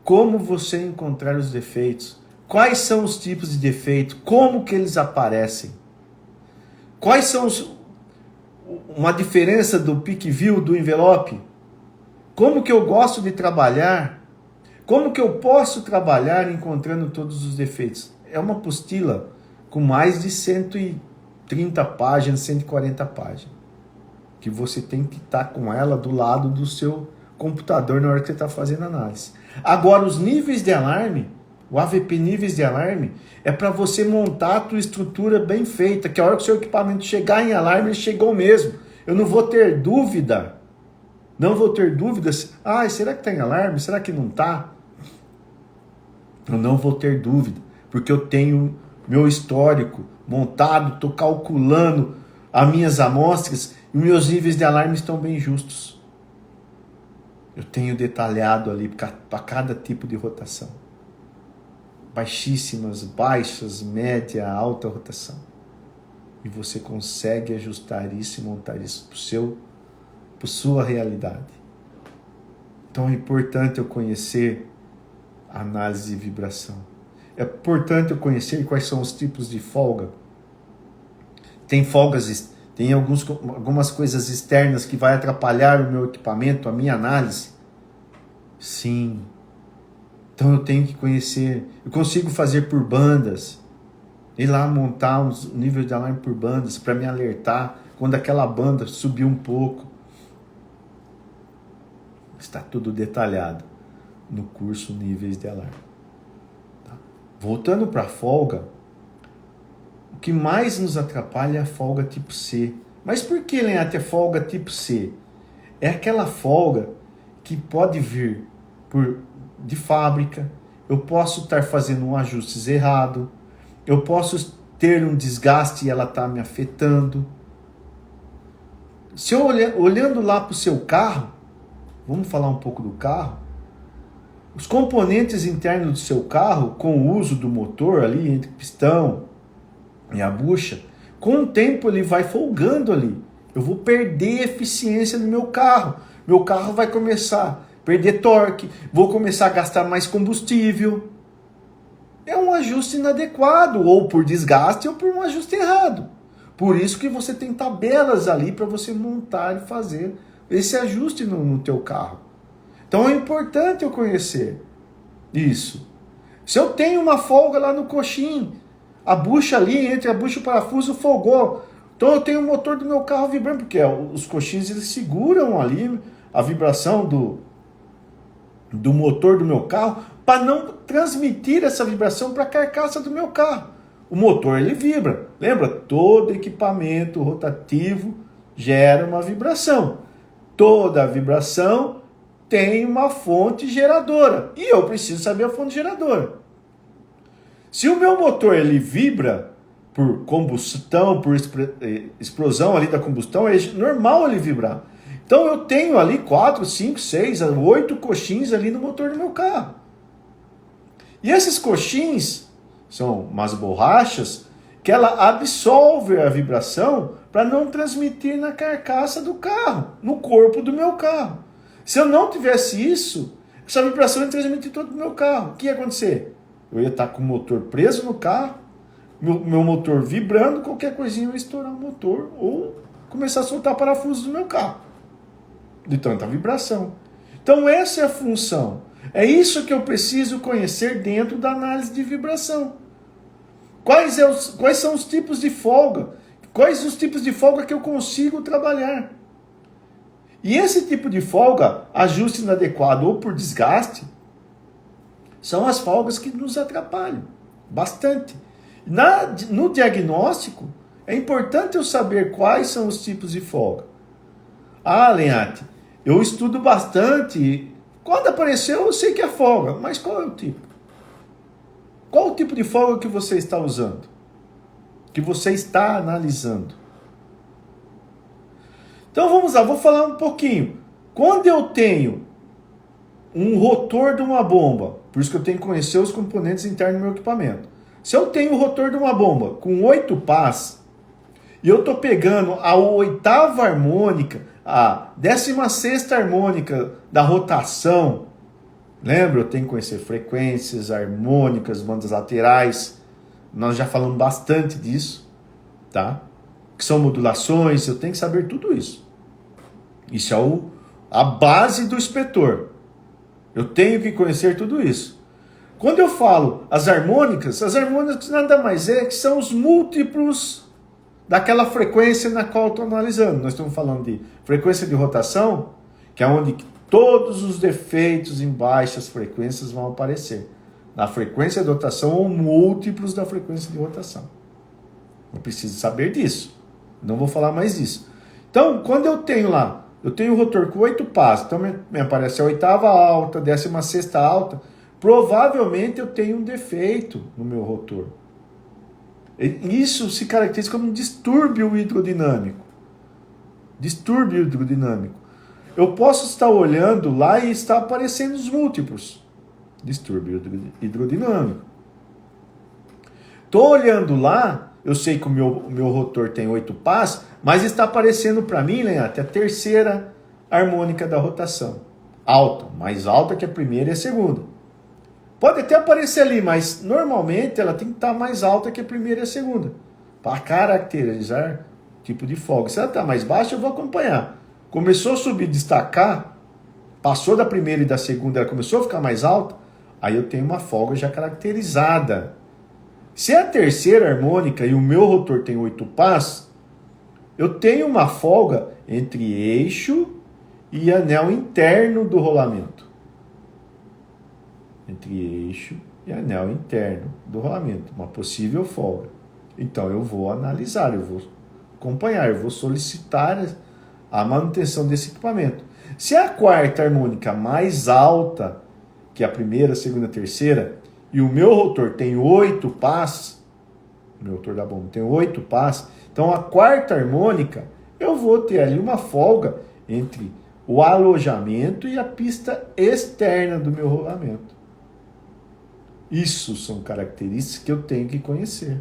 como você encontrar os defeitos, quais são os tipos de defeito, como que eles aparecem, quais são uma diferença do peak view, do envelope, como que eu gosto de trabalhar, como que eu posso trabalhar encontrando todos os defeitos. É uma apostila com mais de 130 páginas, 140 páginas, que você tem que estar com ela do lado do seu computador na hora que você está fazendo análise. Agora, os níveis de alarme, o AVP níveis de alarme, é para você montar a tua estrutura bem feita, que a hora que o seu equipamento chegar em alarme, ele chegou mesmo. Eu não vou ter dúvida Não vou ter dúvidas. Será que está em alarme? Será que não está? Eu não vou ter dúvida, porque eu tenho meu histórico montado, estou calculando as minhas amostras e meus níveis de alarme estão bem justos. Eu tenho detalhado ali para cada tipo de rotação. Baixíssimas, baixas, média, alta rotação. E você consegue ajustar isso e montar isso para sua realidade. Então é importante eu conhecer a análise de vibração. É importante eu conhecer quais são os tipos de folga. Tem folgas, tem algumas coisas externas que vai atrapalhar o meu equipamento, a minha análise? Sim. Então eu tenho que conhecer. Eu consigo fazer por bandas. Ir lá montar um nível de alarme por bandas para me alertar quando aquela banda subir um pouco. Está tudo detalhado no curso Níveis de Alarme. Tá? Voltando para a folga, o que mais nos atrapalha é a folga tipo C. Mas por que, Lenhate, é folga tipo C? É aquela folga que pode vir de fábrica, eu posso estar fazendo um ajuste errado, eu posso ter um desgaste e ela está me afetando. Se eu olhando lá para o seu carro, vamos falar um pouco do carro, os componentes internos do seu carro, com o uso do motor ali, entre o pistão e a bucha, com o tempo ele vai folgando ali. Eu vou perder eficiência no meu carro. Meu carro vai começar a perder torque, vou começar a gastar mais combustível. É um ajuste inadequado, ou por desgaste, ou por um ajuste errado. Por isso que você tem tabelas ali para você montar e fazer esse ajuste no teu carro. Então é importante eu conhecer isso. Se eu tenho uma folga lá no coxim, a bucha ali, entre a bucha e o parafuso folgou, então eu tenho o motor do meu carro vibrando, porque os coxins eles seguram ali a vibração do motor do meu carro para não transmitir essa vibração para a carcaça do meu carro. O motor ele vibra. Lembra? Todo equipamento rotativo gera uma vibração. Toda vibração tem uma fonte geradora. E eu preciso saber a fonte geradora. Se o meu motor ele vibra por combustão, por explosão ali da combustão, é normal ele vibrar. Então eu tenho ali 4, 5, 6, 8 coxins ali no motor do meu carro. E esses coxins são umas borrachas que ela absorve a vibração para não transmitir na carcaça do carro, no corpo do meu carro. Se eu não tivesse isso, essa vibração ia transmitir todo o meu carro. O que ia acontecer? Eu ia estar com o motor preso no carro, meu motor vibrando, qualquer coisinha eu ia estourar o motor ou começar a soltar parafusos do meu carro. De tanta vibração. Então essa é a função. É isso que eu preciso conhecer dentro da análise de vibração. Quais são os tipos de folga? Quais os tipos de folga que eu consigo trabalhar? E esse tipo de folga, ajuste inadequado ou por desgaste, são as folgas que nos atrapalham bastante. No diagnóstico, é importante eu saber quais são os tipos de folga. Lenhate, eu estudo bastante. Quando apareceu, eu sei que é folga, mas qual é o tipo? Qual o tipo de folga que você está usando? Que você está analisando? Então vamos lá, vou falar um pouquinho. Quando eu tenho um rotor de uma bomba, por isso que eu tenho que conhecer os componentes internos do meu equipamento. Se eu tenho o rotor de uma bomba com 8 pás, e eu estou pegando a 8ª harmônica, a 16ª harmônica da rotação, lembra? Eu tenho que conhecer frequências, harmônicas, bandas laterais. Nós já falamos bastante disso, tá? Que são modulações, eu tenho que saber tudo isso. Isso é a base do inspetor. Eu tenho que conhecer tudo isso. Quando eu falo as harmônicas nada mais é que são os múltiplos daquela frequência na qual eu estou analisando. Nós estamos falando de frequência de rotação, que é onde todos os defeitos em baixas frequências vão aparecer. Na frequência de rotação ou múltiplos da frequência de rotação. Eu preciso saber disso. Não vou falar mais disso. Então, quando eu tenho lá eu tenho o rotor com 8 passos, então me aparece a oitava alta, 16ª alta, provavelmente eu tenho um defeito no meu rotor. Isso se caracteriza como um distúrbio hidrodinâmico. Distúrbio hidrodinâmico. Eu posso estar olhando lá e está aparecendo os múltiplos. Distúrbio hidrodinâmico. Estou olhando lá, eu sei que o meu rotor tem 8 passos, mas está aparecendo para mim, Leandro, a terceira harmônica da rotação. Alta, mais alta que a primeira e a segunda. Pode até aparecer ali, mas normalmente ela tem que estar mais alta que a primeira e a segunda, para caracterizar o tipo de folga. Se ela está mais baixa, eu vou acompanhar. Começou a subir, destacar, passou da primeira e da segunda, ela começou a ficar mais alta, aí eu tenho uma folga já caracterizada. Se é a terceira harmônica e o meu rotor tem 8 passos, eu tenho uma folga entre eixo e anel interno do rolamento. Entre eixo e anel interno do rolamento, uma possível folga. Então eu vou analisar, eu vou acompanhar, eu vou solicitar a manutenção desse equipamento. Se a quarta harmônica mais alta que a primeira, segunda, terceira, e o meu rotor tem 8 passos, o meu rotor da bomba tem 8 passos, então a quarta harmônica, eu vou ter ali uma folga entre o alojamento e a pista externa do meu rolamento. Isso são características que eu tenho que conhecer.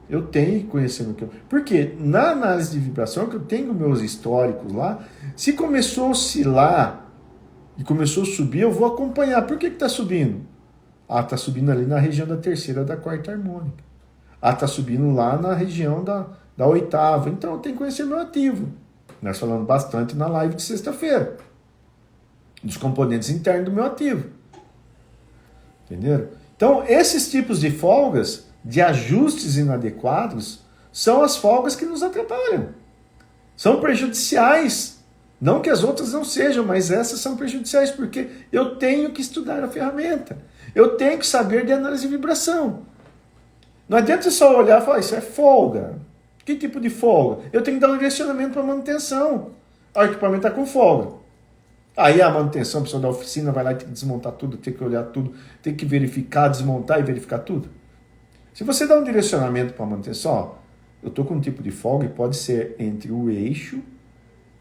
Eu tenho que conhecer o que eu... Porque na análise de vibração, que eu tenho meus históricos lá, se começou a oscilar e começou a subir, eu vou acompanhar. Por que está subindo? Ah, está subindo ali na região da terceira, da quarta harmônica. Ah, está subindo lá na região da oitava. Então eu tenho que conhecer meu ativo. Nós falamos bastante na live de sexta-feira. Dos componentes internos do meu ativo. Entenderam? Então, esses tipos de folgas, de ajustes inadequados, são as folgas que nos atrapalham. São prejudiciais. Não que as outras não sejam, mas essas são prejudiciais, porque eu tenho que estudar a ferramenta. Eu tenho que saber de análise de vibração. Não adianta só olhar e falar, isso é folga. Que tipo de folga? Eu tenho que dar um direcionamento para manutenção. O equipamento está com folga. Aí a manutenção, a pessoa da oficina vai lá e tem que desmontar tudo, tem que olhar tudo, tem que verificar, desmontar e verificar tudo. Se você dá um direcionamento para a manutenção, ó, eu estou com um tipo de folga e pode ser entre o eixo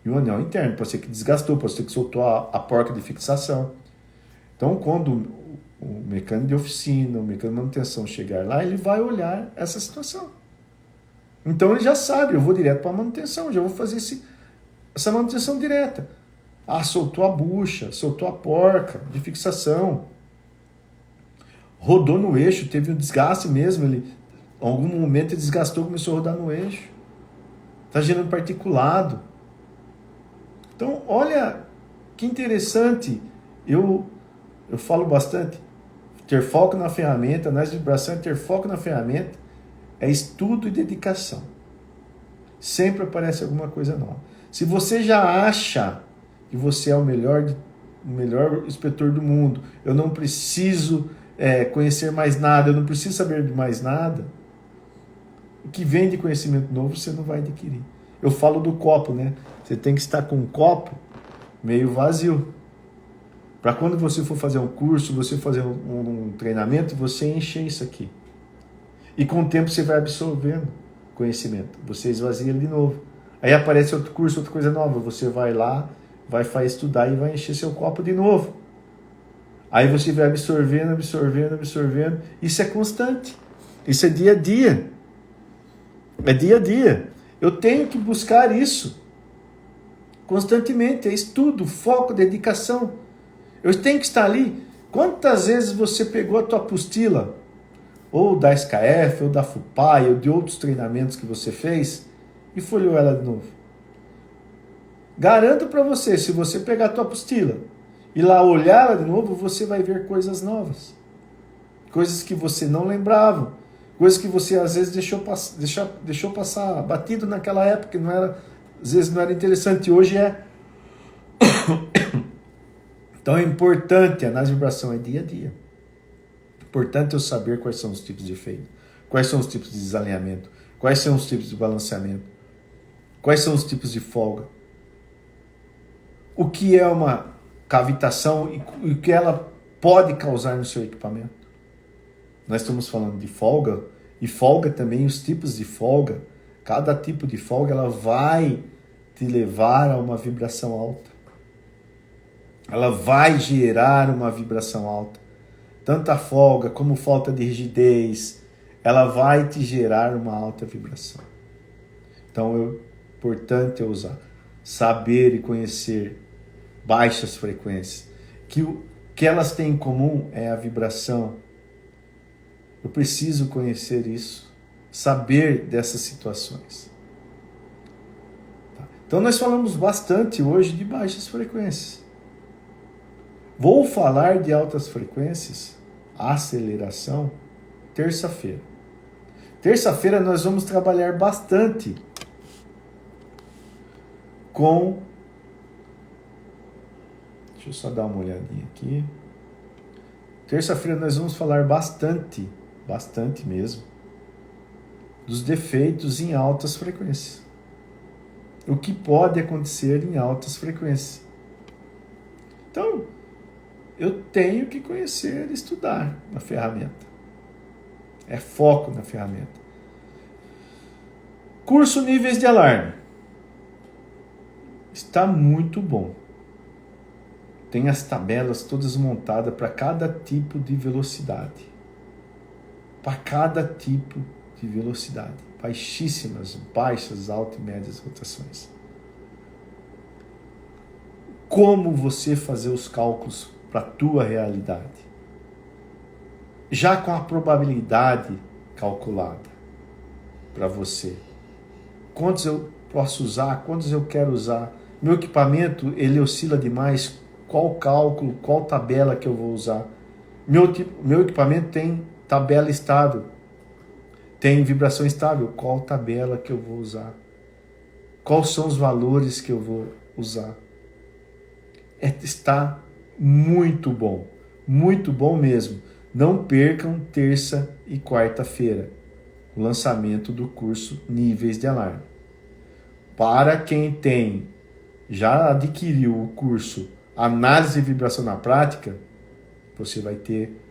e o anel interno. Pode ser que desgastou, pode ser que soltou a porca de fixação. Então, quando o mecânico de oficina, o mecânico de manutenção chegar lá, ele vai olhar essa situação. Então ele já sabe, eu vou direto para a manutenção, já vou fazer essa manutenção direta. Ah, soltou a bucha, soltou a porca de fixação. Rodou no eixo, teve um desgaste mesmo, em algum momento ele desgastou, começou a rodar no eixo. Está gerando particulado. Então, olha que interessante. Eu falo bastante. Ter foco na ferramenta, análise de vibração é ter foco na ferramenta, é estudo e dedicação. Sempre aparece alguma coisa nova. Se você já acha que você é o melhor inspetor do mundo, eu não preciso conhecer mais nada, eu não preciso saber de mais nada, o que vem de conhecimento novo você não vai adquirir. Eu falo do copo, né? Você tem que estar com um copo meio vazio. Para quando você for fazer um curso, você fazer um treinamento, você encher isso aqui. E com o tempo você vai absorvendo conhecimento. Você esvazia ele de novo. Aí aparece outro curso, outra coisa nova. Você vai lá, vai estudar e vai encher seu copo de novo. Aí você vai absorvendo. Isso é constante. Isso é dia a dia. É dia a dia. Eu tenho que buscar isso constantemente. É estudo, foco, dedicação. Eu tenho que estar ali. Quantas vezes você pegou a tua apostila, ou da SKF, ou da FUPAI, ou de outros treinamentos que você fez, e folheou ela de novo? Garanto para você, se você pegar a tua apostila e lá olhar ela de novo, você vai ver coisas novas. Coisas que você não lembrava. Coisas que você às vezes deixou passar batido naquela época, às vezes não era interessante, hoje é. Então é importante, a análise de vibração é dia a dia. Importante eu saber quais são os tipos de efeito, quais são os tipos de desalinhamento, quais são os tipos de balanceamento, quais são os tipos de folga. o que é uma cavitação e o que ela pode causar no seu equipamento. Nós estamos falando de folga, e folga também, os tipos de folga. Cada tipo de folga ela vai te levar a uma vibração alta. Ela vai gerar uma vibração alta. Tanto a folga como falta de rigidez, ela vai te gerar uma alta vibração. Então, importante é usar, saber e conhecer baixas frequências. Que o que elas têm em comum é a vibração. Eu preciso conhecer isso, saber dessas situações. Tá? Então, nós falamos bastante hoje de baixas frequências. Vou falar de altas frequências, aceleração, terça-feira. Terça-feira nós vamos trabalhar bastante com... Deixa eu só dar uma olhadinha aqui. Terça-feira nós vamos falar bastante mesmo, dos defeitos em altas frequências. O que pode acontecer em altas frequências. Então, eu tenho que conhecer e estudar a ferramenta. É foco na ferramenta. Curso Níveis de Alarme. Está muito bom. Tem as tabelas todas montadas para cada tipo de velocidade. Para cada tipo de velocidade. Baixíssimas, baixas, altas e médias rotações. Como você fazer os cálculos para a tua realidade. Já com a probabilidade calculada para você. Quantos eu posso usar, quantos eu quero usar. Meu equipamento, ele oscila demais. Qual cálculo, qual tabela que eu vou usar. Meu equipamento tem tabela estável. Tem vibração estável. Qual tabela que eu vou usar? Quais são os valores que eu vou usar? Está muito bom mesmo. Não percam terça e quarta-feira o lançamento do curso Níveis de Alarme. Para quem já adquiriu o curso Análise de Vibração na Prática, você vai ter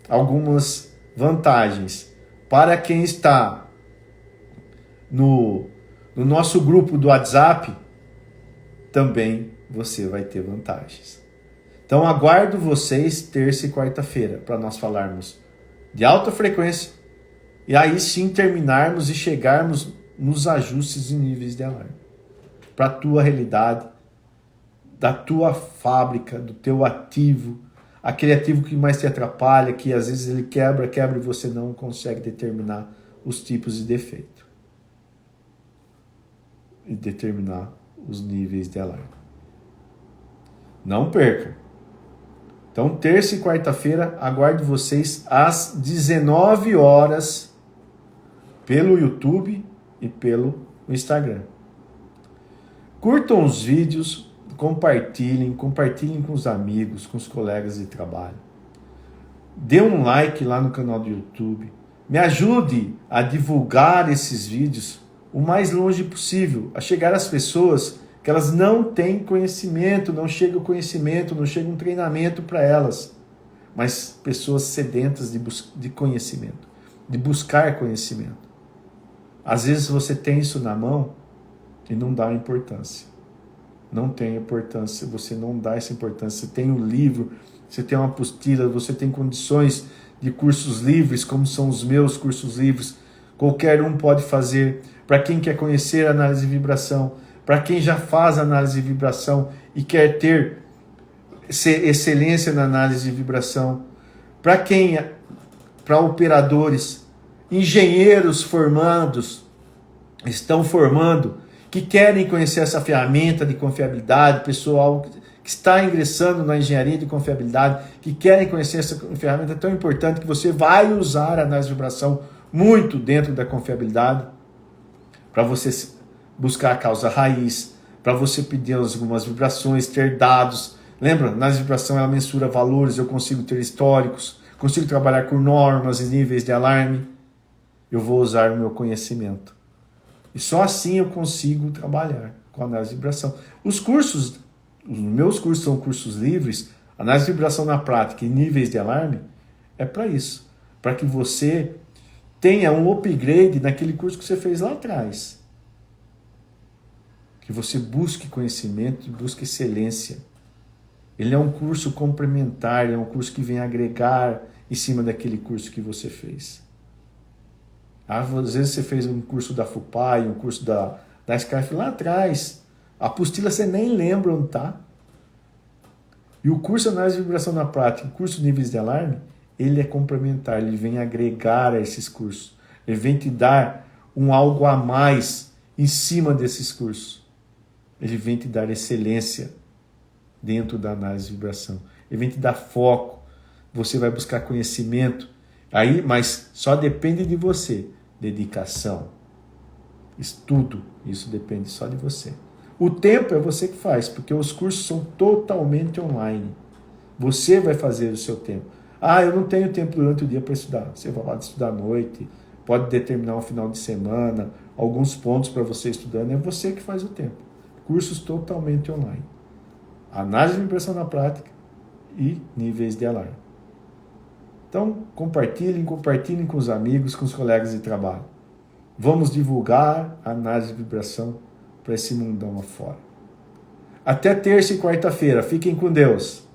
algumas vantagens. Para quem está no nosso grupo do WhatsApp, também você vai ter vantagens. Então aguardo vocês terça e quarta-feira para nós falarmos de alta frequência e aí sim terminarmos e chegarmos nos ajustes de níveis de alarme para a tua realidade, da tua fábrica, do teu ativo, aquele ativo que mais te atrapalha, que às vezes ele quebra e você não consegue determinar os tipos de defeito e determinar os níveis de alarme. Não perca. Então, terça e quarta-feira, aguardo vocês às 19 horas pelo YouTube e pelo Instagram. Curtam os vídeos, compartilhem com os amigos, com os colegas de trabalho. Dê um like lá no canal do YouTube. Me ajude a divulgar esses vídeos o mais longe possível, a chegar às pessoas que elas não têm conhecimento, não chega o conhecimento, não chega um treinamento para elas, mas pessoas sedentas de conhecimento, de buscar conhecimento. Às vezes você tem isso na mão e não dá importância. Não tem importância, você não dá essa importância. Você tem um livro, você tem uma apostila, você tem condições de cursos livres, como são os meus cursos livres. Qualquer um pode fazer. Para quem quer conhecer a análise de vibração, para quem já faz análise de vibração e quer ter excelência na análise de vibração, para operadores, engenheiros formandos, estão formando, que querem conhecer essa ferramenta de confiabilidade, pessoal que está ingressando na engenharia de confiabilidade, que querem conhecer essa ferramenta tão importante que você vai usar a análise de vibração muito dentro da confiabilidade, para você buscar a causa raiz, para você pedir algumas vibrações, ter dados. Lembra? Na vibração ela mensura valores, eu consigo ter históricos, consigo trabalhar com normas e níveis de alarme. Eu vou usar o meu conhecimento. E só assim eu consigo trabalhar com a análise de vibração. Os cursos os meus cursos são cursos livres, análise de vibração na prática e níveis de alarme, é para isso. Para que você tenha um upgrade naquele curso que você fez lá atrás. Que você busque conhecimento e busque excelência. Ele é um curso complementar, é um curso que vem agregar em cima daquele curso que você fez. Às vezes você fez um curso da FUPAI, um curso da SCARF lá atrás. A apostila você nem lembra onde está. E o curso Análise de Vibração na Prática, o curso Níveis de Alarme, ele é complementar, ele vem agregar a esses cursos. Ele vem te dar um algo a mais em cima desses cursos. Ele vem te dar excelência dentro da análise de vibração. Ele vem te dar foco. Você vai buscar conhecimento. Aí, mas só depende de você. Dedicação. Estudo. Isso depende só de você. O tempo é você que faz, porque os cursos são totalmente online. Você vai fazer o seu tempo. Ah, eu não tenho tempo durante o dia para estudar. Você vai lá estudar à noite, pode determinar um final de semana, alguns pontos para você estudando. É você que faz o tempo. Cursos totalmente online. Análise de vibração na prática e níveis de alarme. Então, compartilhem com os amigos, com os colegas de trabalho. Vamos divulgar a análise de vibração para esse mundão afora. Até terça e quarta-feira. Fiquem com Deus.